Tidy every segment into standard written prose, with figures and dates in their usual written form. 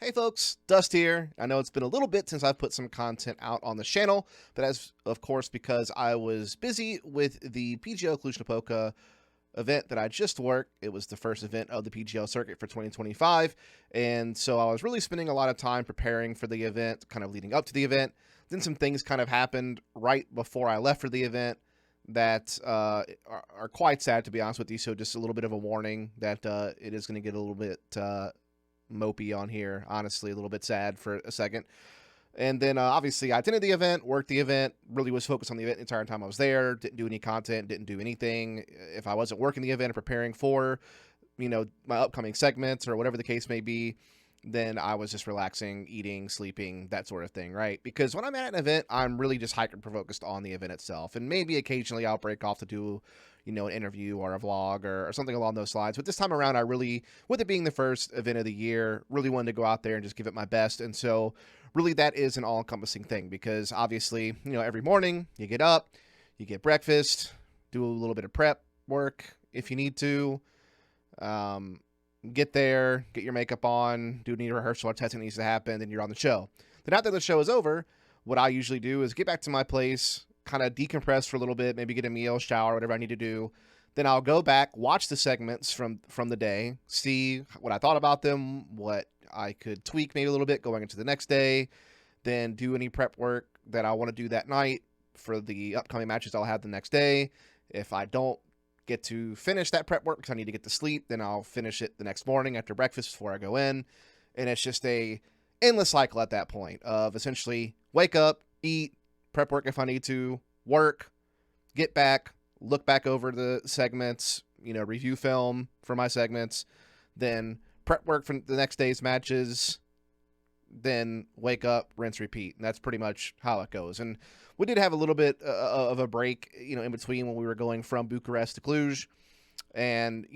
Hey folks, Dust here. I know it's been a little bit since I've put some content out on the channel, but as of course because I was busy with the PGL Cluj-Napoca event that I just worked. It was the first event of the PGL circuit for 2025, and so I was really spending a lot of time preparing for the event, kind of leading up to the event. Then some things kind of happened right before I left for the event that are quite sad, to be honest with you. So just a little bit of a warning that it is going to get a little bit mopey on here, honestly, a little bit sad for a second. And then obviously I attended the event, worked the event, really was focused on the event the entire time I was there, didn't do any content, didn't do anything. If I wasn't working the event or preparing for, my upcoming segments or whatever the case may be, then I was just relaxing, eating, sleeping, that sort of thing, right? Because when I'm at an event, I'm really just hyper-focused on the event itself. And maybe occasionally I'll break off to do, an interview or a vlog or something along those lines. But this time around, I really, with it being the first event of the year, really wanted to go out there and just give it my best. And so really that is an all-encompassing thing because obviously, every morning you get up, you get breakfast, do a little bit of prep work if you need to, get there, get your makeup on, do any rehearsal or testing that needs to happen, then you're on the show. Then after the show is over, what I usually do is get back to my place, kind of decompress for a little bit, maybe get a meal, shower, whatever I need to do. Then I'll go back, watch the segments from the day, see what I thought about them, what I could tweak maybe a little bit going into the next day, then do any prep work that I want to do that night for the upcoming matches I'll have the next day. If I don't get to finish that prep work because I need to get to sleep, then I'll finish it the next morning after breakfast before I go in. And it's just a endless cycle at that point of essentially wake up, eat, prep work if I need to, work, get back, look back over the segments, review film for my segments, then prep work for the next day's matches, then wake up, rinse, repeat. And that's pretty much how it goes. And we did have a little bit of a break, in between when we were going from Bucharest to Cluj, and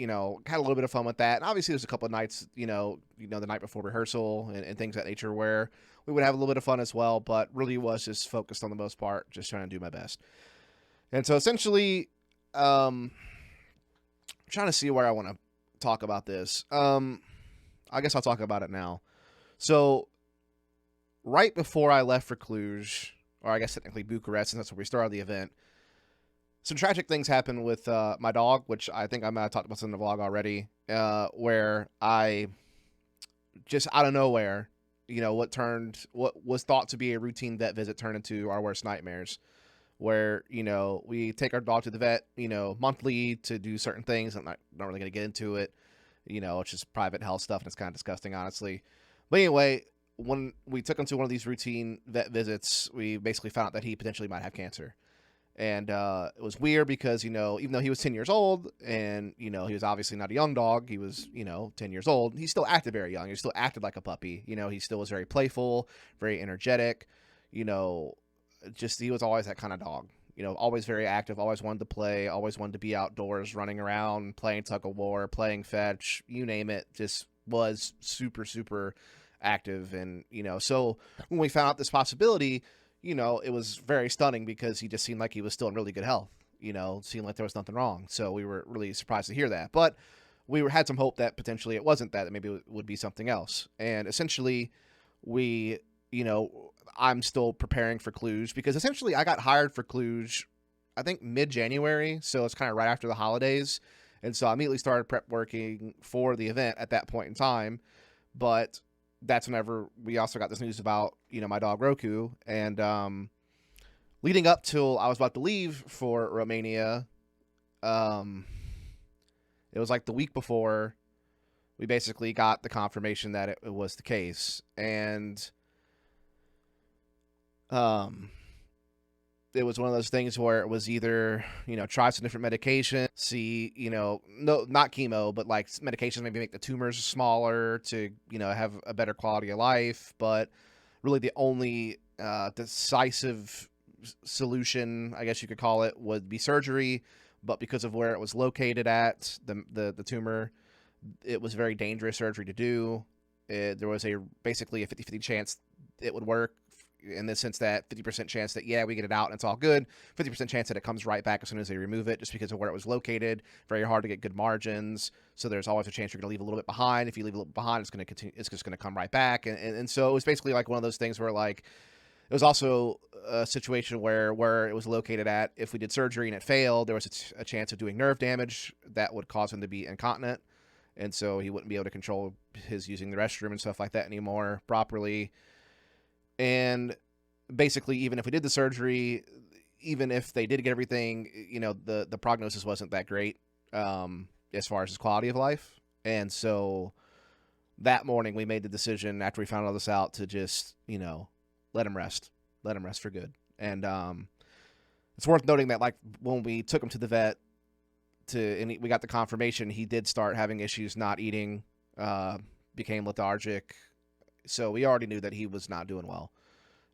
had a little bit of fun with that. And obviously, there's a couple of nights, the night before rehearsal and things of that nature where we would have a little bit of fun as well. But really was just focused on the most part, just trying to do my best. And so essentially, trying to see where I want to talk about this. I guess I'll talk about it now. So right before I left for Cluj, or I guess technically Bucharest, and that's where we started the event, some tragic things happened with my dog, which I think I might have talked about in the vlog already, where I just out of nowhere, what was thought to be a routine vet visit turned into our worst nightmares, where, we take our dog to the vet, monthly to do certain things. I'm not really going to get into it. It's just private health stuff, and it's kind of disgusting, honestly. But anyway, when we took him to one of these routine vet visits, we basically found out that he potentially might have cancer. And it was weird because, even though he was 10 years old and, he was obviously not a young dog, he was, 10 years old, he still acted very young. He still acted like a puppy. He still was very playful, very energetic, just he was always that kind of dog. Always very active, always wanted to play, always wanted to be outdoors, running around, playing tug of war, playing fetch, you name it, just was super, super active. And, so when we found out this possibility, it was very stunning because he just seemed like he was still in really good health, seemed like there was nothing wrong. So we were really surprised to hear that. But we had some hope that potentially it wasn't that maybe it would be something else. And essentially we, I'm still preparing for Cluj because essentially I got hired for Cluj, I think mid-January. So it's kind of right after the holidays. And so I immediately started prep working for the event at that point in time. But that's whenever we also got this news about, my dog Roku. And leading up till I was about to leave for Romania, it was like the week before we basically got the confirmation that it was the case. And it was one of those things where it was either, try some different medication, see, no, not chemo, but like medications maybe make the tumors smaller to, have a better quality of life. But really the only decisive solution, I guess you could call it, would be surgery. But because of where it was located at, the tumor, it was very dangerous surgery to do. There was basically a 50-50 chance it would work, in the sense that 50% chance that, yeah, we get it out and it's all good, 50% chance that it comes right back as soon as they remove it, just because of where it was located. Very hard to get good margins, so there's always a chance you're going to leave a little bit behind. If you leave a little bit behind, it's going to continue, it's just going to come right back. And so it was basically like one of those things where, like, it was also a situation where it was located at, if we did surgery and it failed, there was a chance of doing nerve damage that would cause him to be incontinent. And so he wouldn't be able to control his using the restroom and stuff like that anymore properly. And basically, even if we did the surgery, even if they did get everything, you know, the prognosis wasn't that great as far as his quality of life. And so that morning we made the decision, after we found all this out, to just, you know, let him rest for good. And it's worth noting that, like, when we took him to the vet and we got the confirmation, he did start having issues not eating, became lethargic. So we already knew that he was not doing well.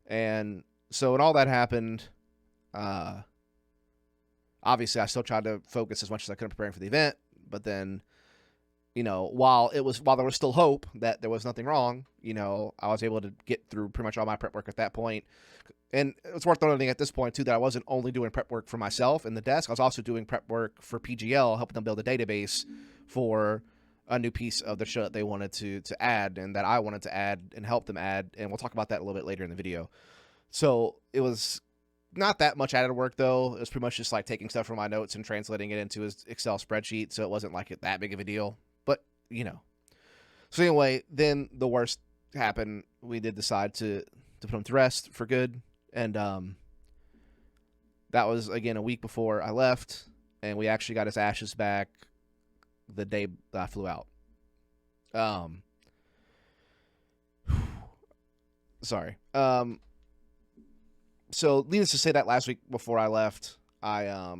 And so when all that happened, obviously I still tried to focus as much as I could on preparing for the event. But then, you know, while there was still hope that there was nothing wrong, you know, I was able to get through pretty much all my prep work at that point. And it's worth noting at this point, too, that I wasn't only doing prep work for myself in the desk. I was also doing prep work for PGL, helping them build a database for a new piece of the show that they wanted to add, and that I wanted to add and help them add. And we'll talk about that a little bit later in the video. So it was not that much added work, though. It was pretty much just like taking stuff from my notes and translating it into his Excel spreadsheet. So it wasn't like that big of a deal. But, you know. So anyway, then the worst happened. We did decide to put him to rest for good. And that was, again, a week before I left. And we actually got his ashes back the day that I flew out. Sorry. So needless to say, that last week before I left, I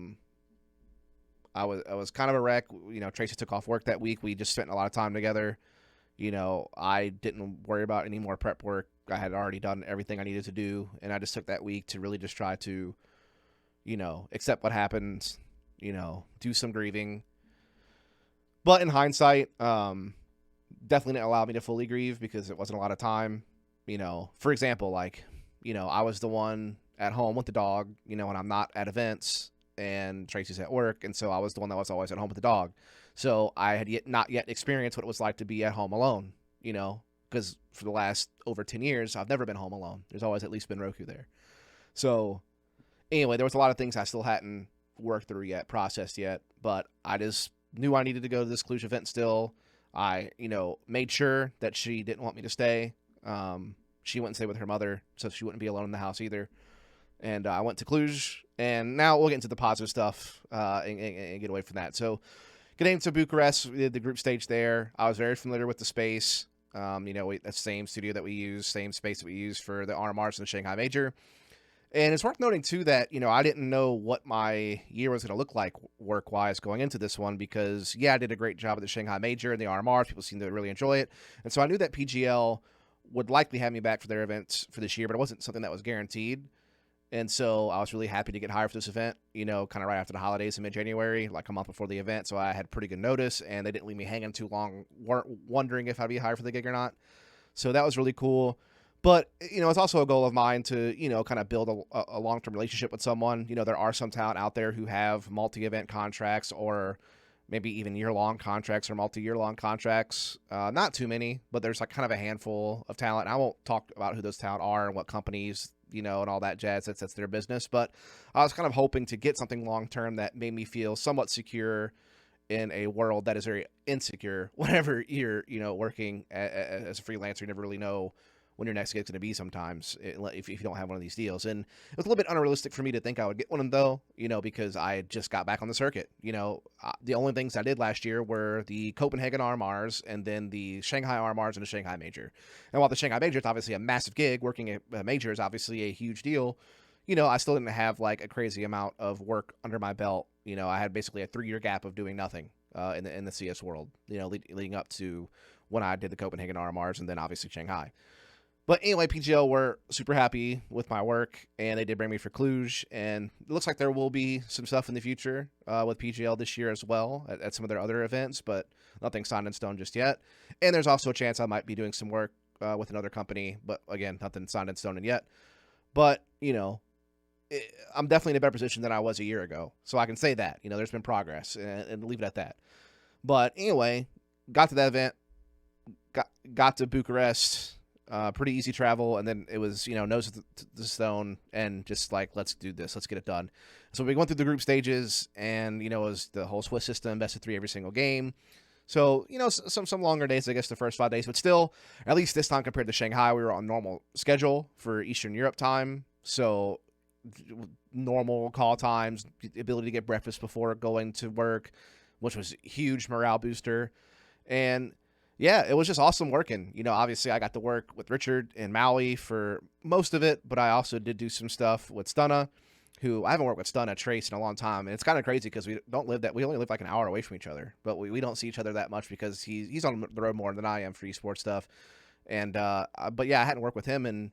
was kind of a wreck. You know, Tracy took off work that week. We just spent a lot of time together. You know, I didn't worry about any more prep work. I had already done everything I needed to do, and I just took that week to really just try to, you know, accept what happened, you know, do some grieving. But in hindsight, definitely didn't allow me to fully grieve because it wasn't a lot of time. You know, for example, like, you know, I was the one at home with the dog, you know, when I'm not at events, and Tracy's at work, and so I was the one that was always at home with the dog. So I had not yet experienced what it was like to be at home alone, you know, because for the last over 10 years, I've never been home alone. There's always at least been Roku there. So anyway, there was a lot of things I still hadn't worked through yet, processed yet, but I just knew I needed to go to this Cluj event still. I, you know, made sure that she didn't want me to stay. She wouldn't stay with her mother, so she wouldn't be alone in the house either. And I went to Cluj, and now we'll get into the positive stuff and get away from that. So getting to Bucharest, we did the group stage there. I was very familiar with the space. You know, that's the same studio that we use, same space that we use for the RMRs and the Shanghai Major. And it's worth noting, too, that, you know, I didn't know what my year was going to look like work-wise going into this one because, yeah, I did a great job at the Shanghai Major and the RMRs. People seemed to really enjoy it. And so I knew that PGL would likely have me back for their events for this year, but it wasn't something that was guaranteed. And so I was really happy to get hired for this event, you know, kind of right after the holidays in mid-January, like a month before the event. So I had pretty good notice, and they didn't leave me hanging too long, wondering if I'd be hired for the gig or not. So that was really cool. But, you know, it's also a goal of mine to, you know, kind of build a long-term relationship with someone. You know, there are some talent out there who have multi-event contracts or maybe even year-long contracts or multi-year-long contracts. Not too many, but there's like kind of a handful of talent. I won't talk about who those talent are and what companies, you know, and all that jazz. That's their business. But I was kind of hoping to get something long-term that made me feel somewhat secure in a world that is very insecure. Whenever you're, you know, working as a freelancer, you never really know when your next gig's going to be sometimes if you don't have one of these deals. And it was a little bit unrealistic for me to think I would get one of them, though, you know, because I just got back on the circuit. You know, the only things I did last year were the Copenhagen RMRs and then the Shanghai RMRs and the Shanghai Major. And while the Shanghai Major is obviously a massive gig, working at a major is obviously a huge deal, you know, I still didn't have like a crazy amount of work under my belt. You know, I had basically a 3-year gap of doing nothing in the CS world, you know, leading up to when I did the Copenhagen RMRs and then obviously Shanghai. But anyway, PGL were super happy with my work, and they did bring me for Cluj, and it looks like there will be some stuff in the future with PGL this year as well at some of their other events, but nothing signed in stone just yet. And there's also a chance I might be doing some work with another company, but again, nothing signed in stone yet. But, I'm definitely in a better position than I was a year ago. So I can say that, there's been progress and leave it at that. But anyway, got to that event, got to Bucharest, pretty easy travel. And then it was, nose to the stone and just like, let's do this. Let's get it done. So we went through the group stages and, it was the whole Swiss system, best of 3 every single game. So, some longer days, I guess, the first 5 days. But still, at least this time compared to Shanghai, we were on normal schedule for Eastern Europe time. So normal call times, the ability to get breakfast before going to work, which was a huge morale booster. And yeah, it was just awesome working. Obviously I got to work with Richard and Maui for most of it, but I also did do some stuff with Stunna, who I haven't worked with Stunna, Trace in a long time. And it's kind of crazy because we only live like an hour away from each other, but we don't see each other that much because he's on the road more than I am for esports stuff. And, but yeah, I hadn't worked with him and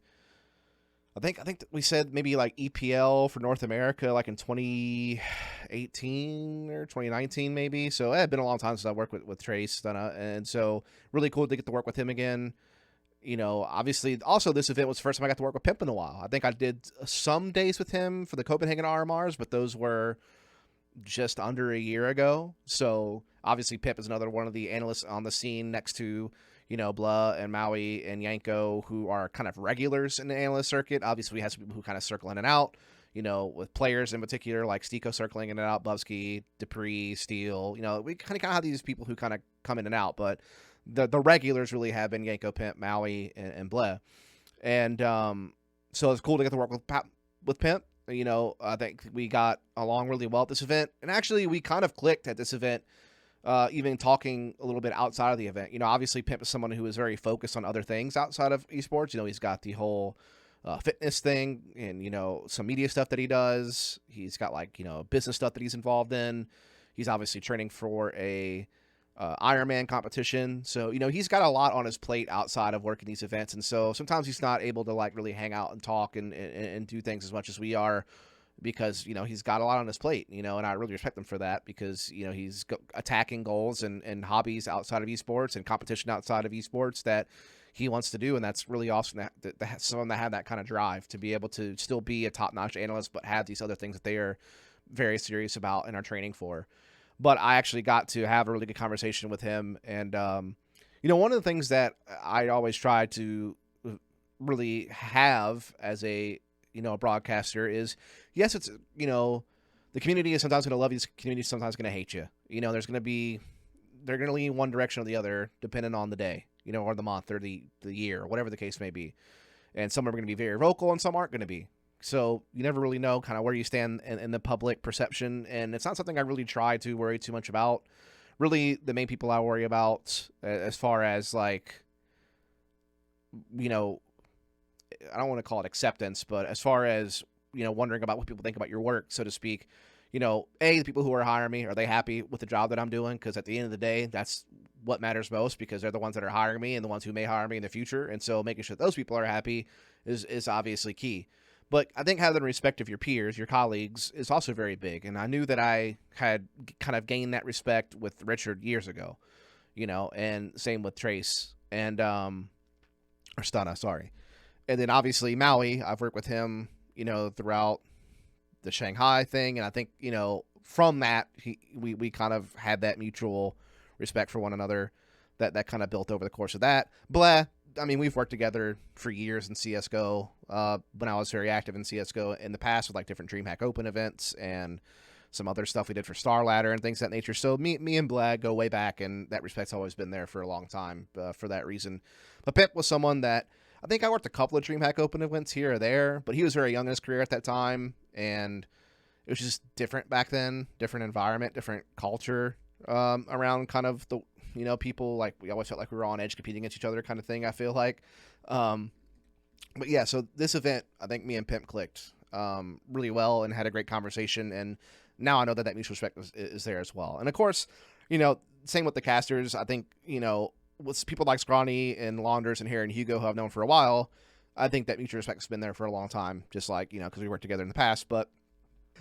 I think we said maybe like EPL for North America, like in 2018 or 2019, maybe. So it had been a long time since I worked with Trace, and so really cool to get to work with him again. Obviously, also this event was the first time I got to work with Pimp in a while. I think I did some days with him for the Copenhagen RMRs, but those were just under a year ago. So obviously, Pimp is another one of the analysts on the scene next to Blah and Maui and Yanko, who are kind of regulars in the analyst circuit. Obviously, we have some people who kind of circle in and out, with players in particular, like Stiko circling in and out, Bubsky, Dupree, Steele. We kind of have these people who kind of come in and out, but the regulars really have been Yanko, Pimp, Maui, and Blah. And so it's cool to get to work with Pimp. I think we got along really well at this event. And actually, we kind of clicked at this event, even talking a little bit outside of the event. Obviously Pimp is someone who is very focused on other things outside of esports. He's got the whole fitness thing and, some media stuff that he does. He's got business stuff that he's involved in. He's obviously training for a Ironman competition. So, he's got a lot on his plate outside of working these events. And so sometimes he's not able to really hang out and talk and do things as much as we are, because, he's got a lot on his plate, and I really respect him for that because, he's attacking goals and hobbies outside of esports and competition outside of esports that he wants to do. And that's really awesome to have someone that had that kind of drive to be able to still be a top-notch analyst, but have these other things that they are very serious about and are training for. But I actually got to have a really good conversation with him. And, one of the things that I always try to really have as a broadcaster is, yes, it's, the community is sometimes going to love you. The community is sometimes going to hate you. They're going to lean one direction or the other, depending on the day, or the month or the year, or whatever the case may be. And some are going to be very vocal and some aren't going to be. So you never really know kind of where you stand in the public perception. And it's not something I really try to worry too much about. Really, the main people I worry about as far as I don't want to call it acceptance, but as far as, wondering about what people think about your work, so to speak, the people who are hiring me, are they happy with the job that I'm doing? Because at the end of the day, that's what matters most, because they're the ones that are hiring me and the ones who may hire me in the future. And so making sure those people are happy is obviously key. But I think having the respect of your peers, your colleagues, is also very big. And I knew that I had kind of gained that respect with Richard years ago, and same with Trace and, or Stunna, sorry. And then obviously Maui, I've worked with him, throughout the Shanghai thing. And I think, from that, we kind of had that mutual respect for one another that kind of built over the course of that. Blah. I mean, we've worked together for years in CSGO, when I was very active in CSGO in the past with different DreamHack Open events and some other stuff we did for Star Ladder and things of that nature. So me and Blad go way back, and that respect's always been there for a long time for that reason. But Pip was someone that I think I worked a couple of DreamHack Open events here or there, but he was very young in his career at that time, and it was just different back then, different environment, different culture around kind of the, people, we always felt like we were on edge competing against each other kind of thing, I feel like. But yeah, so this event, I think me and Pimp clicked really well and had a great conversation, and now I know that mutual respect is there as well. And of course, same with the casters. I think, with people like Scrawny and Launders and Harry and Hugo, who I've known for a while, I think that mutual respect has been there for a long time, just because we worked together in the past. But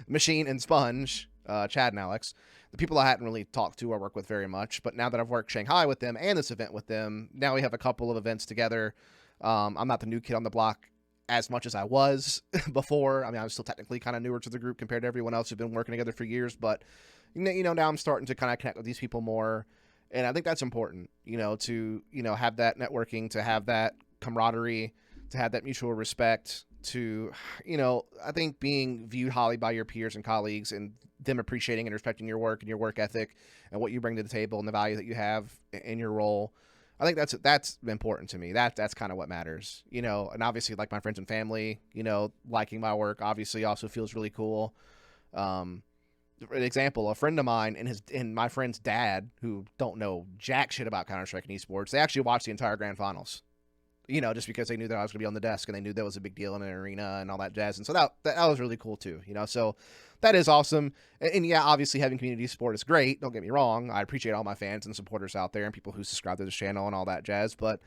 Machine and Sponge, Chad and Alex, the people I hadn't really talked to or worked with very much, but now that I've worked Shanghai with them and this event with them, now we have a couple of events together. I'm not the new kid on the block as much as I was before. I mean, I'm still technically kind of newer to the group compared to everyone else who's been working together for years, but now I'm starting to kind of connect with these people more. And I think that's important, to, have that networking, to have that camaraderie, to have that mutual respect, to, I think being viewed highly by your peers and colleagues and them appreciating and respecting your work and your work ethic and what you bring to the table and the value that you have in your role. I think that's important to me. That's kind of what matters, and obviously like my friends and family, liking my work obviously also feels really cool. For an example, a friend of mine and my friend's dad, who don't know jack shit about Counter-Strike and esports, they actually watched the entire grand finals, just because they knew that I was going to be on the desk and they knew that was a big deal in an arena and all that jazz. And so that was really cool too, so that is awesome. And yeah, obviously having community support is great. Don't get me wrong. I appreciate all my fans and supporters out there and people who subscribe to this channel and all that jazz. But,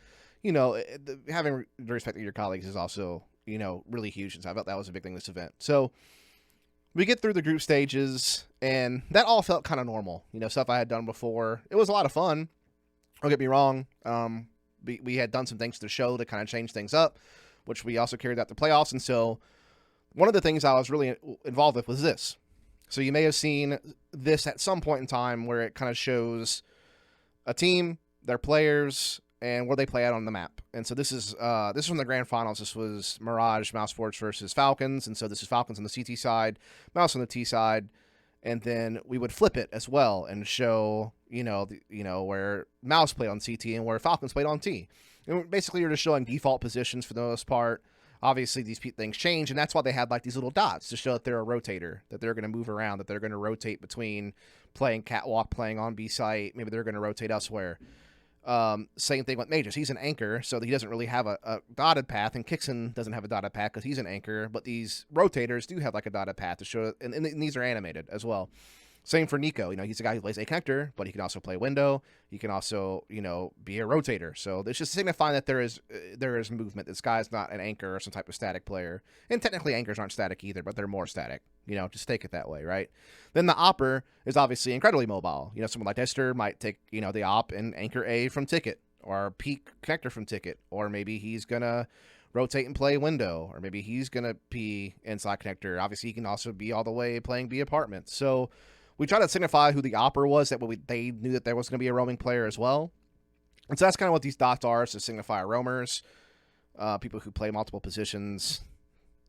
having the respect of your colleagues is also, really huge. And so I felt that was a big thing this event. So we get through the group stages and that all felt kind of normal, stuff I had done before. It was a lot of fun. Don't get me wrong. We had done some things to the show to kind of change things up, which we also carried out the playoffs. And so one of the things I was really involved with was this. So you may have seen this at some point in time where it kind of shows a team, their players, and where they play out on the map. And so this is from the grand finals. This was Mirage Mousesports versus Falcons. And so this is Falcons on the CT side, Mouse on the T side. And then we would flip it as well and show, where Mouse played on CT and where Falcons played on T. And basically you're just showing default positions for the most part. Obviously, these things change, and that's why they had like these little dots to show that they're a rotator, that they're going to move around, that they're going to rotate between playing catwalk, playing on B site. Maybe they're going to rotate elsewhere. Same thing with Mages. He's an anchor, so he doesn't really have a dotted path, and Kixon doesn't have a dotted path because he's an anchor, but these rotators do have like a dotted path to show, and these are animated as well. Same for Nico. He's a guy who plays a connector, but he can also play window. He can also, be a rotator. So it's just signifying that there is movement. This guy's not an anchor or some type of static player. And technically anchors aren't static either, but they're more static. Just take it that way, right? Then the opper is obviously incredibly mobile. Someone like Esther might take, the op and anchor A from Ticket, or peek connector from Ticket, or maybe he's going to rotate and play window, or maybe he's going to P inside connector. Obviously, he can also be all the way playing B apartment. So we try to signify who the opper was, that they knew that there was going to be a roaming player as well. And so that's kind of what these dots are, to signify roamers, people who play multiple positions,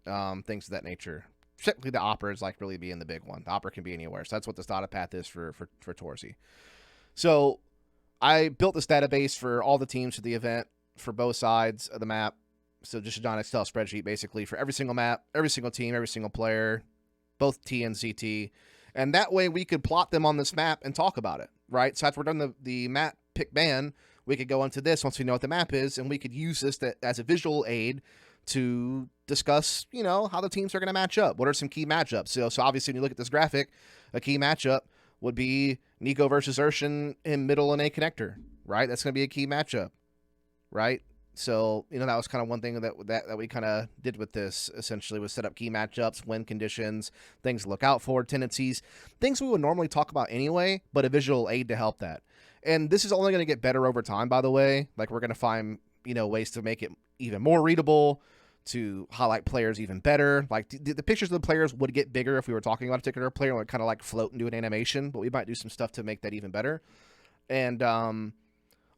things of that nature. Particularly the opper is like really being the big one. The opper can be anywhere. So that's what this dotted path is for Torsi. So I built this database for all the teams for the event for both sides of the map. So just a giant Excel spreadsheet basically for every single map, every single team, every single player, both T and CT. And that way we could plot them on this map and talk about it, right? So after we're done the map pick ban, we could go into this once we know what the map is, and we could use this as a visual aid to discuss, how the teams are going to match up. What are some key matchups? So obviously when you look at this graphic, a key matchup would be Nico versus Urshan in middle and A connector, right? That's going to be a key matchup, right? So, that was kind of one thing that we kind of did with this, essentially, was set up key matchups, win conditions, things to look out for, tendencies, things we would normally talk about anyway, but a visual aid to help that. And this is only going to get better over time, by the way. Like, we're going to find, ways to make it even more readable, to highlight players even better. Like, the pictures of the players would get bigger if we were talking about a particular player and would kind of like float and do an animation, but we might do some stuff to make that even better. And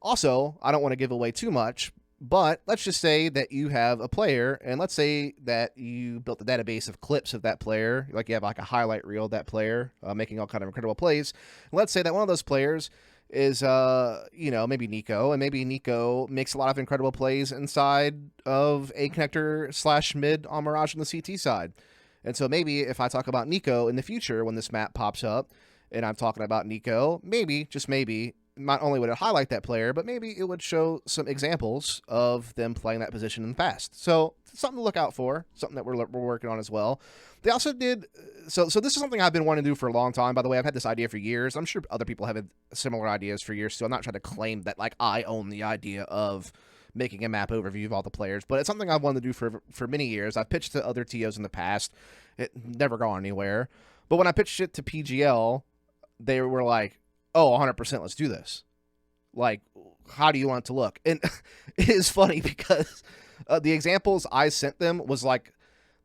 also, I don't want to give away too much, but let's just say that you have a player, and let's say that you built a database of clips of that player, like you have like a highlight reel of that player making all kind of incredible plays. And let's say that one of those players is, maybe Nico, and maybe Nico makes a lot of incredible plays inside of a connector / mid on Mirage on the CT side. And so maybe if I talk about Nico in the future when this map pops up, and I'm talking about Nico, maybe, just maybe, not only would it highlight that player, but maybe it would show some examples of them playing that position in the past. So something to look out for, something that we're working on as well. They also did, so this is something I've been wanting to do for a long time, by the way. I've had this idea for years. I'm sure other people have had similar ideas for years, so I'm not trying to claim that like I own the idea of making a map overview of all the players, but it's something I've wanted to do for many years. I've pitched to other TOs in the past. It never gone anywhere. But when I pitched it to PGL, they were like, oh, 100%, let's do this. Like, how do you want it to look? And it is funny because The examples I sent them was like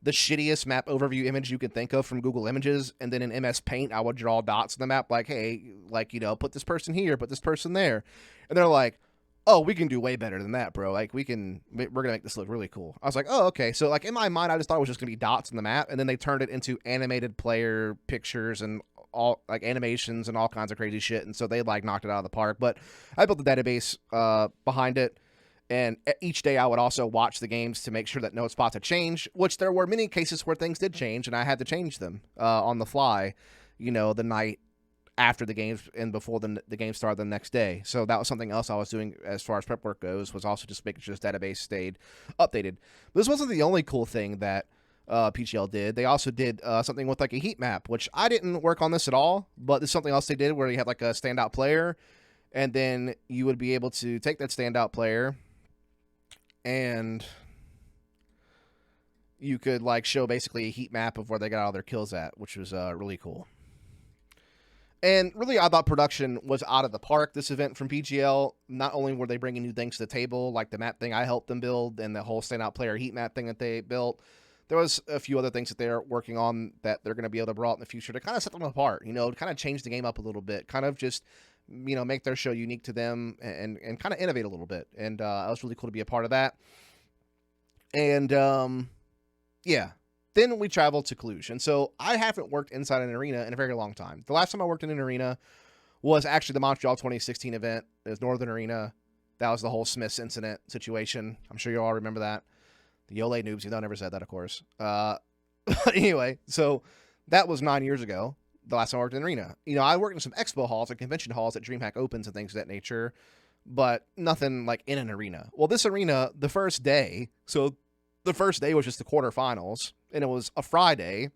the shittiest map overview image you could think of from Google Images, and then in MS Paint, I would draw dots on the map, like, hey, like, put this person here, put this person there. And they're like, oh, we can do way better than that, bro. Like, we're going to make this look really cool. I was like, oh, okay. So, like, in my mind, I just thought it was just going to be dots on the map, and then they turned it into animated player pictures and all, like, animations and all kinds of crazy shit, and so they, like, knocked it out of the park. But I built the database behind it. And each day I would also watch the games to make sure that no spots had changed, which there were many cases where things did change, and I had to change them on the fly, the night after the games and before the game started the next day. So that was something else I was doing as far as prep work goes, was also just making sure this database stayed updated. But this wasn't the only cool thing that PGL did. They also did something with like a heat map, which I didn't work on this at all, but there's something else they did where you had like a standout player, and then you would be able to take that standout player and you could like show basically a heat map of where they got all their kills at, which was really cool. And really, I thought production was out of the park this event from PGL. Not only were they bringing new things to the table, like the map thing I helped them build and the whole standout player heat map thing that they built, there was a few other things that they're working on that they're going to be able to bring out in the future to kind of set them apart, to kind of change the game up a little bit, kind of just make their show unique to them and kind of innovate a little bit. And it was really cool to be a part of that. And yeah, then we traveled to Cluj. And so I haven't worked inside an arena in a very long time. The last time I worked in an arena was actually the Montreal 2016 event. It was Northern Arena. That was the whole Smiths incident situation. I'm sure you all remember that. The Yole noobs, I never said that, of course. But anyway, so that was 9 years ago. The last time I worked in an arena. I worked in some expo halls and convention halls at DreamHack Opens and things of that nature, but nothing like in an arena. Well, this arena, the first day was just the quarterfinals, and it was a Friday.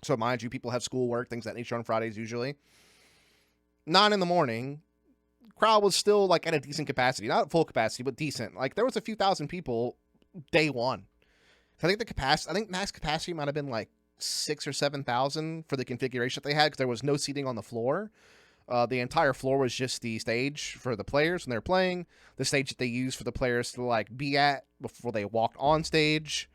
So mind you, people have schoolwork, things of that nature on Fridays usually. 9 in, crowd was still like at a decent capacity, not full capacity, but decent. Like there was a few thousand people day one. I think max capacity might have been like 6,000 or 7,000 for the configuration that they had, because there was no seating on the floor. The entire floor was just the stage for the players when they're playing, the stage that they used for the players to like be at before they walked on stage,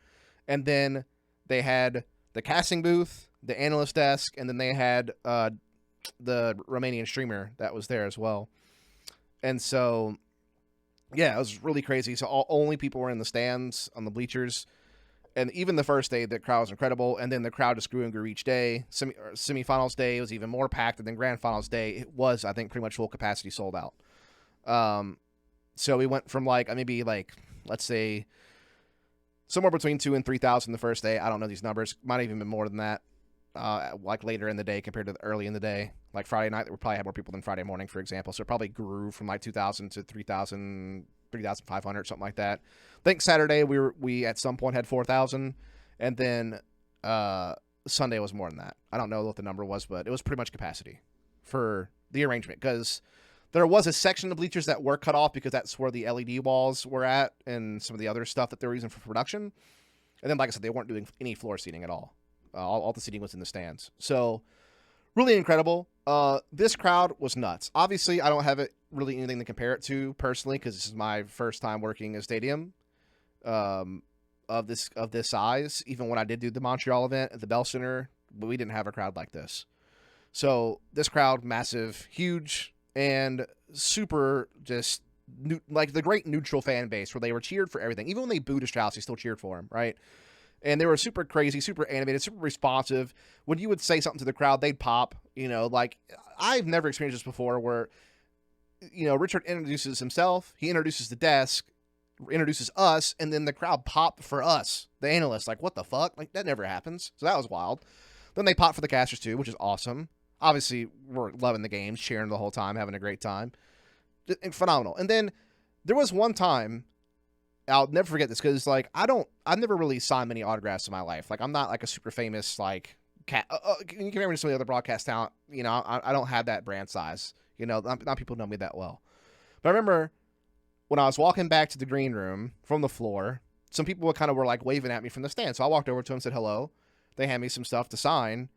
and then they had the casting booth, the analyst desk, and then they had the Romanian streamer that was there as well. And so, yeah, it was really crazy. So only people were in the stands on the bleachers. And even the first day, the crowd was incredible. And then the crowd just grew and grew each day. Semifinals day was even more packed. And then grand finals day, it was, I think, pretty much full capacity, sold out. So we went from let's say somewhere between 2,000 and 3,000 the first day. I don't know these numbers. Might have even been more than that. Later in the day compared to early in the day. Like Friday night, we probably had more people than Friday morning, for example. So it probably grew from 2,000 to 3,000, 3,500, something like that. I think Saturday we at some point had 4,000, and then Sunday was more than that. I don't know what the number was, but it was pretty much capacity for the arrangement, because there was a section of bleachers that were cut off because that's where the LED walls were at and some of the other stuff that they were using for production. And then, like I said, they weren't doing any floor seating at all. All the seating was in the stands. So really incredible. This crowd was nuts. Obviously, I don't have really anything to compare it to personally, because this is my first time working a stadium of this size. Even when I did do the Montreal event at the Bell Center, but we didn't have a crowd like this. So this crowd, massive, huge, and super just like the great neutral fan base where they were cheered for everything. Even when they booed Strauss, they still cheered for him, right? And they were super crazy, super animated, super responsive. When you would say something to the crowd, they'd pop. Like I've never experienced this before where, Richard introduces himself, he introduces the desk, introduces us, and then the crowd pop for us, the analysts. Like, what the fuck? Like, that never happens. So that was wild. Then they pop for the casters too, which is awesome. Obviously, we're loving the games, cheering the whole time, having a great time. Phenomenal. And then there was one time, I'll never forget this, because I've never really signed many autographs in my life. Like, I'm not like a super famous like cat. You can remember some of the other broadcast talent. I don't have that brand size. Not people know me that well. But I remember when I was walking back to the green room from the floor, some people were like waving at me from the stand. So I walked over to them, said hello. They handed me some stuff to sign,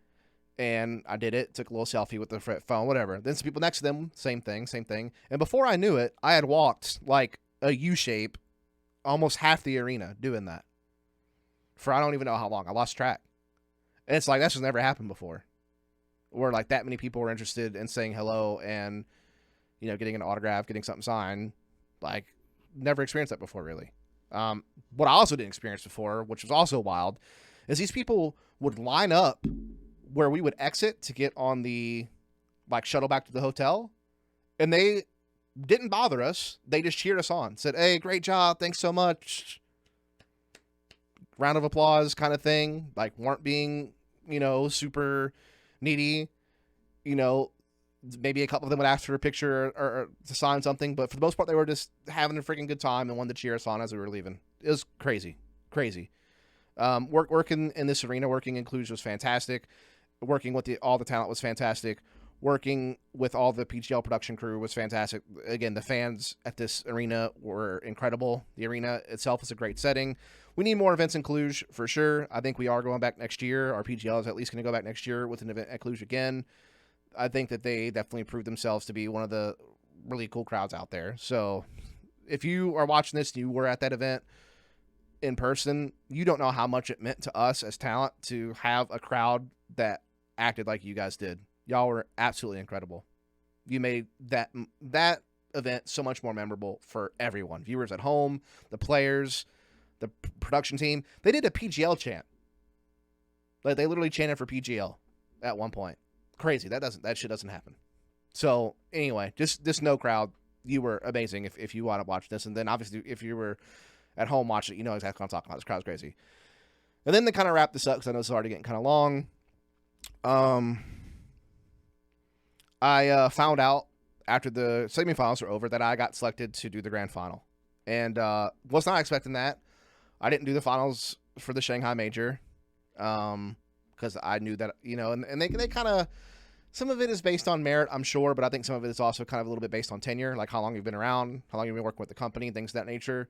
and I did it. Took a little selfie with the phone, whatever. Then some people next to them, same thing. And before I knew it, I had walked like a U shape almost half the arena doing that for I don't even know how long. I lost track. And it's like, that's just never happened before. Where like that many people were interested in saying hello and, you know, getting an autograph, getting something signed. Like, never experienced that before, really. What I also didn't experience before, which was also wild, is these people would line up where we would exit to get on the like shuttle back to the hotel, and they didn't bother us. They just cheered us on, said, "Hey, great job, thanks so much." Round of applause kind of thing. Like, weren't being, you know, super needy. You know, maybe a couple of them would ask for a picture or to sign something, but for the most part, they were just having a freaking good time and wanted to cheer us on as we were leaving. It was crazy. Working in this arena, working in Cluj was fantastic. Working with all the talent was fantastic. Working with all the PGL production crew was fantastic. Again, the fans at this arena were incredible. The arena itself is a great setting. We need more events in Cluj for sure. I think we are going back next year. Our PGL is at least going to go back next year with an event at Cluj again. I think that they definitely proved themselves to be one of the really cool crowds out there. So if you are watching this and you were at that event in person, you don't know how much it meant to us as talent to have a crowd that acted like you guys did. Y'all were absolutely incredible. You made that event so much more memorable for everyone. Viewers at home, the players, the production team. They did a PGL chant. Like, they literally chanted for PGL at one point. Crazy. That shit doesn't happen. So anyway, just no crowd. You were amazing if you want to watch this. And then obviously if you were at home watching it, you know exactly what I'm talking about. This crowd's crazy. And then to kind of wrap this up, because I know it's already getting kind of long. I found out after the semifinals were over that I got selected to do the grand final. And was not expecting that. I didn't do the finals for the Shanghai Major. Because I knew that, you know, and they kind of, some of it is based on merit, I'm sure, but I think some of it is also kind of a little bit based on tenure, like how long you've been around, how long you've been working with the company, things of that nature.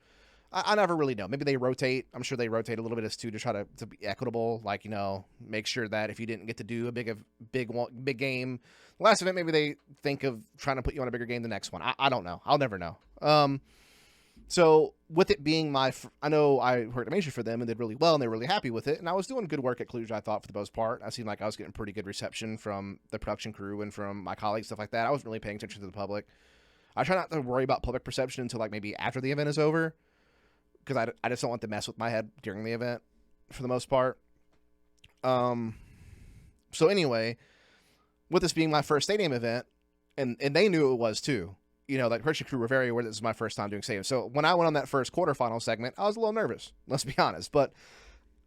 I never really know. Maybe they rotate. I'm sure they rotate a little bit as too to try to be equitable, like, you know, make sure that if you didn't get to do a big game, the last event, maybe they think of trying to put you on a bigger game the next one. I don't know. I'll never know. So with it being I know I worked a major for them and did really well, and they were really happy with it. And I was doing good work at Cluj, I thought, for the most part. I seemed like I was getting pretty good reception from the production crew and from my colleagues, stuff like that. I wasn't really paying attention to the public. I try not to worry about public perception until like maybe after the event is over, because I just don't want to mess with my head during the event for the most part. So anyway, with this being my first stadium event, and they knew it was too. You know, like, production crew were very aware this is my first time doing stadium. So when I went on that first quarterfinal segment, I was a little nervous, let's be honest. But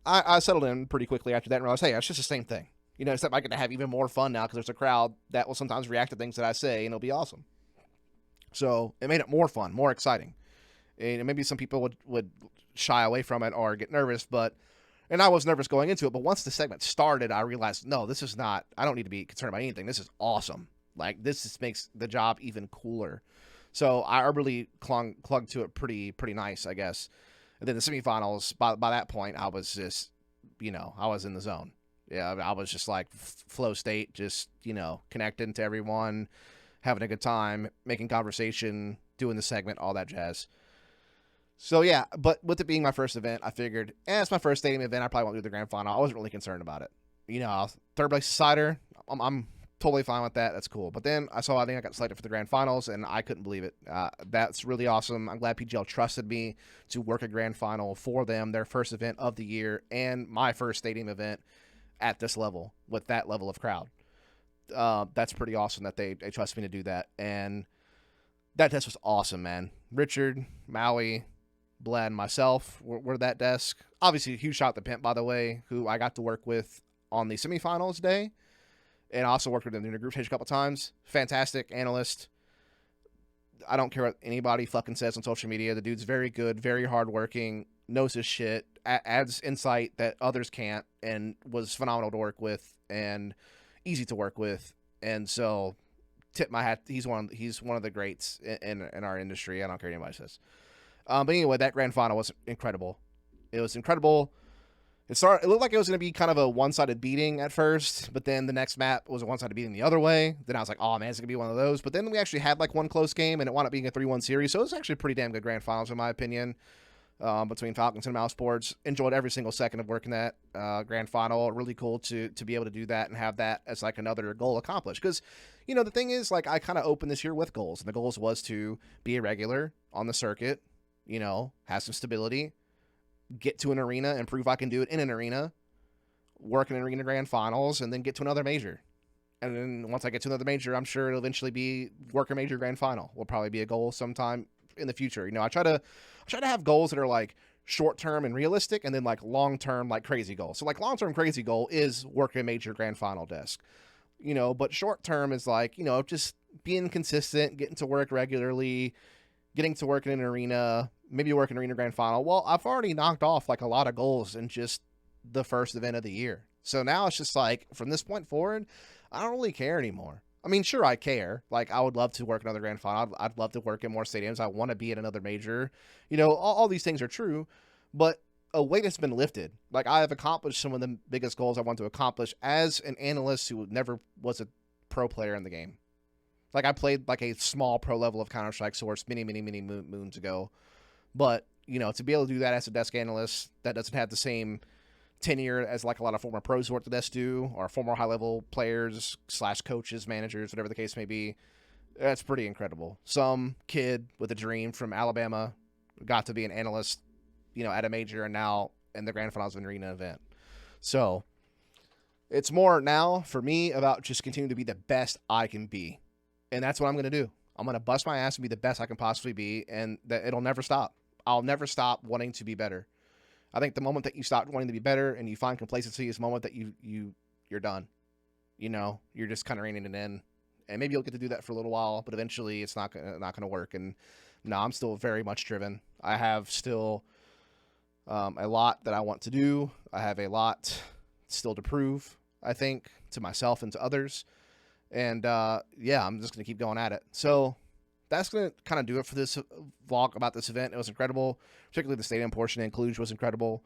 I settled in pretty quickly after that and realized, hey, it's just the same thing. You know, except I get to have even more fun now because there's a crowd that will sometimes react to things that I say, and it'll be awesome. So it made it more fun, more exciting. And maybe some people would shy away from it or get nervous, and I was nervous going into it. But once the segment started, I realized, no, this is not, I don't need to be concerned about anything. This is awesome. Like, this just makes the job even cooler. So I really clung to it pretty nice, I guess. And then the semifinals, by that point, I was just, you know, I was in the zone. Yeah, I was just like flow state, just, you know, connecting to everyone, having a good time, making conversation, doing the segment, all that jazz. So yeah, but with it being my first event, I figured, it's my first stadium event. I probably won't do the grand final. I wasn't really concerned about it. You know, third place decider. I'm totally fine with that. That's cool. But then I think I got selected for the grand finals, and I couldn't believe it. That's really awesome. I'm glad PGL trusted me to work a grand final for them, their first event of the year, and my first stadium event at this level with that level of crowd. That's pretty awesome that they trust me to do that. And that test was awesome, man. Richard, Maui, Blad, and myself were that desk. Obviously, a huge shout out to Pimp, by the way, who I got to work with on the semifinals day. And I also worked with him in the group stage a couple times. Fantastic analyst. I don't care what anybody fucking says on social media. The dude's very good, very hardworking, knows his shit, adds insight that others can't, and was phenomenal to work with and easy to work with. And so, tip my hat. He's one of the greats in our industry. I don't care what anybody says. But anyway, that grand final was incredible. It was incredible. It looked like it was going to be kind of a one-sided beating at first, but then the next map was a one-sided beating the other way. Then I was like, oh, man, it's going to be one of those. But then we actually had like one close game, and it wound up being a 3-1 series, so it was actually a pretty damn good grand finals, in my opinion. between Falcons and Mousesports. Enjoyed every single second of working that grand final. Really cool to be able to do that and have that as like another goal accomplished. Because, you know, the thing is, like, I kind of opened this year with goals, and the goals was to be a regular on the circuit, you know, have some stability, get to an arena and prove I can do it in an arena, work in an arena grand finals, and then get to another major. And then once I get to another major, I'm sure it'll eventually be work a major grand final. Will probably be a goal sometime in the future. You know, I try to have goals that are like short term and realistic, and then like long term, like crazy goals. So like long term crazy goal is work a major grand final desk. You know, but short term is like, you know, just being consistent, getting to work regularly, getting to work in an arena, maybe work an arena grand final. Well, I've already knocked off like a lot of goals in just the first event of the year. So now it's just like, from this point forward, I don't really care anymore. I mean, sure, I care. Like, I would love to work another grand final. I'd love to work in more stadiums. I want to be at another major. You know, all these things are true, but a weight has been lifted. Like, I have accomplished some of the biggest goals I want to accomplish as an analyst who never was a pro player in the game. Like, I played like a small pro level of Counter-Strike Source many moons ago. But, you know, to be able to do that as a desk analyst that doesn't have the same tenure as like a lot of former pros who work the desk do, or former high-level players / coaches, managers, whatever the case may be, that's pretty incredible. Some kid with a dream from Alabama got to be an analyst, you know, at a major, and now in the grand finals of an arena event. So it's more now for me about just continuing to be the best I can be. And that's what I'm going to do. I'm going to bust my ass and be the best I can possibly be, and that it'll never stop. I'll never stop wanting to be better. I think the moment that you stop wanting to be better and you find complacency is the moment that you're done. You know, you're just kind of reining it in, and maybe you'll get to do that for a little while, but eventually it's not going to work. And no, I'm still very much driven. I have still a lot that I want to do. I have a lot still to prove, I think, to myself and to others. And yeah, I'm just going to keep going at it. So that's going to kind of do it for this vlog about this event. It was incredible, particularly the stadium portion in Cluj was incredible.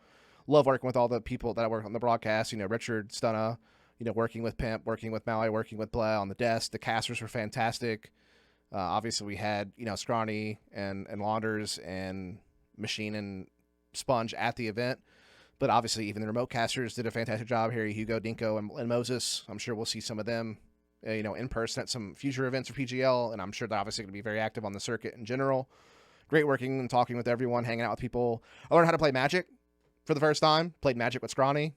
Love working with all the people that I work on the broadcast. You know, Richard, Stunna, you know, working with Pimp, working with Maui, working with Blair on the desk. The casters were fantastic. Obviously, we had, you know, Scrawny and Launders and Machine and Sponge at the event. But obviously, even the remote casters did a fantastic job. Harry, Hugo, Dinko, and Moses. I'm sure we'll see some of them, you know, in person at some future events for PGL, and I'm sure they're obviously going to be very active on the circuit in general. Great working and talking with everyone, hanging out with people. I learned how to play Magic for the first time. Played Magic with Scrawny.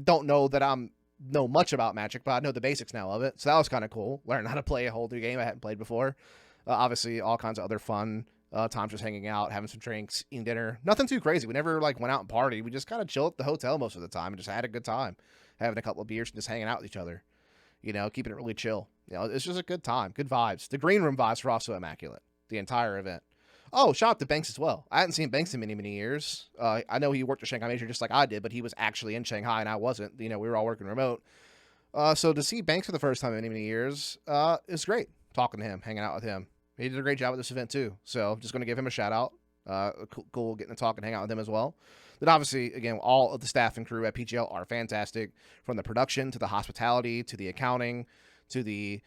Don't know that I'm know much about Magic, but I know the basics now of it, so that was kind of cool. Learning how to play a whole new game I hadn't played before. Obviously, all kinds of other fun times, just hanging out, having some drinks, eating dinner. Nothing too crazy. We never like went out and partied. We just kind of chilled at the hotel most of the time and just had a good time, having a couple of beers and just hanging out with each other. You know, keeping it really chill. You know, it's just a good time, good vibes. The green room vibes were also immaculate the entire event. Oh, shout out to Banks as well. I hadn't seen Banks in many years. I know he worked at Shanghai Major just like I did, but he was actually in Shanghai and I wasn't. You know, we were all working remote. So to see Banks for the first time in many years is great. Talking to him, hanging out with him. He did a great job with this event too. So just going to give him a shout out. Cool getting to talk and hang out with him as well. Then obviously, again, all of the staff and crew at PGL are fantastic, from the production to the hospitality to the accounting to the,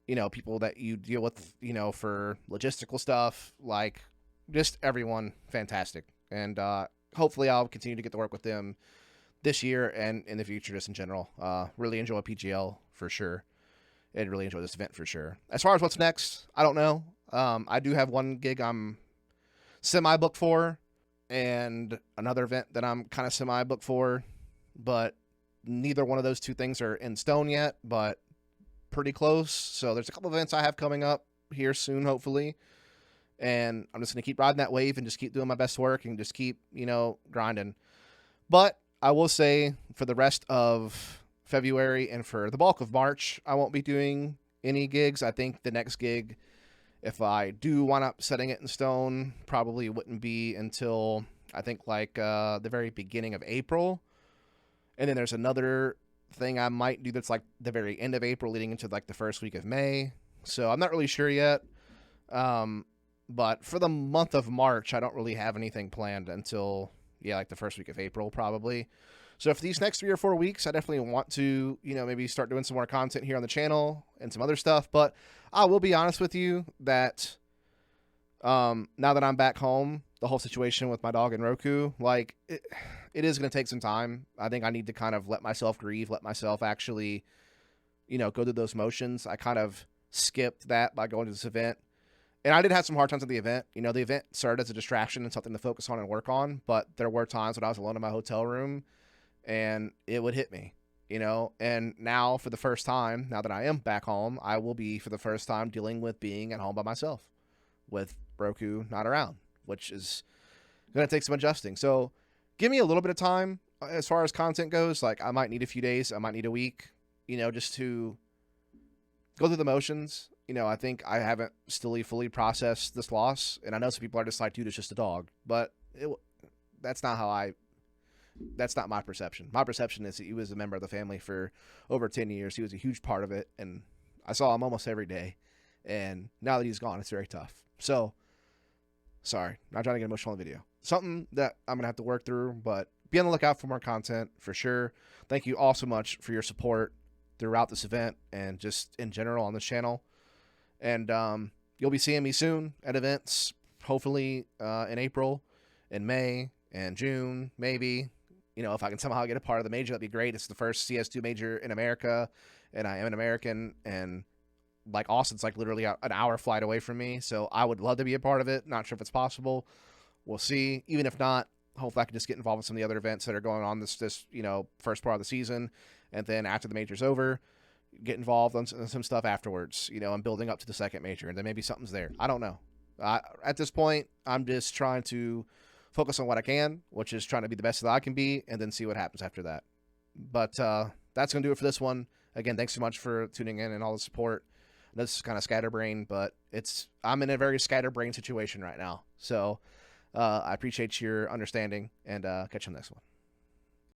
you know, people that you deal with, you know, for logistical stuff. Like, just everyone fantastic. And hopefully I'll continue to get to work with them this year and in the future, just in general. Really enjoy PGL for sure, and really enjoy this event for sure. As far as what's next, I don't know. I do have one gig I'm semi-booked for, and another event that I'm kind of semi-booked for, but neither one of those two things are in stone yet, but pretty close. So there's a couple of events I have coming up here soon, hopefully, and I'm just going to keep riding that wave and just keep doing my best work and just keep, you know, grinding. But I will say for the rest of February and for the bulk of March, I won't be doing any gigs. I think the next gig, if I do wind up setting it in stone, probably wouldn't be until I think like the very beginning of April. And then there's another thing I might do that's like the very end of April leading into like the first week of May. So I'm not really sure yet. But for the month of March, I don't really have anything planned until, yeah, like the first week of April probably. So for these next 3 or 4 weeks, I definitely want to, you know, maybe start doing some more content here on the channel and some other stuff. But I will be honest with you that now that I'm back home, the whole situation with my dog and Roku, like it is going to take some time. I think I need to kind of let myself grieve, let myself actually, go through those motions. I kind of skipped that by going to this event. And I did have some hard times at the event. The event started as a distraction and something to focus on and work on, but there were times when I was alone in my hotel room and it would hit me, And now, for the first time, now that I am back home, I will be, for the first time, dealing with being at home by myself with Roku not around, which is going to take some adjusting. So give me a little bit of time as far as content goes. Like, I might need a few days, I might need a week, just to go through the motions. I think I haven't still fully processed this loss, and I know some people are just like, dude, it's just a dog, but that's not how that's not my perception. My perception is that he was a member of the family for over 10 years. He was a huge part of it, and I saw him almost every day. And now that he's gone, it's very tough. So, sorry, not trying to get emotional in the video. Something that I'm going to have to work through, but be on the lookout for more content for sure. Thank you all so much for your support throughout this event and just in general on this channel. And you'll be seeing me soon at events, hopefully in April, in May, and June, maybe. If I can somehow get a part of the major, that'd be great. It's the first CS2 major in America, and I am an American, and like Austin's like literally an hour flight away from me, so I would love to be a part of it. Not sure if it's possible. We'll see. Even if not, hopefully I can just get involved with some of the other events that are going on this first part of the season, and then after the major's over, get involved on some stuff afterwards. I'm building up to the second major, and then maybe something's there. I don't know. At this point, I'm just trying to focus on what I can, which is trying to be the best that I can be, and then see what happens after that. But that's going to do it for this one. Again, thanks so much for tuning in and all the support. This is kind of scatterbrained, but I'm in a very scatterbrained situation right now. So I appreciate your understanding, and catch you on the next one.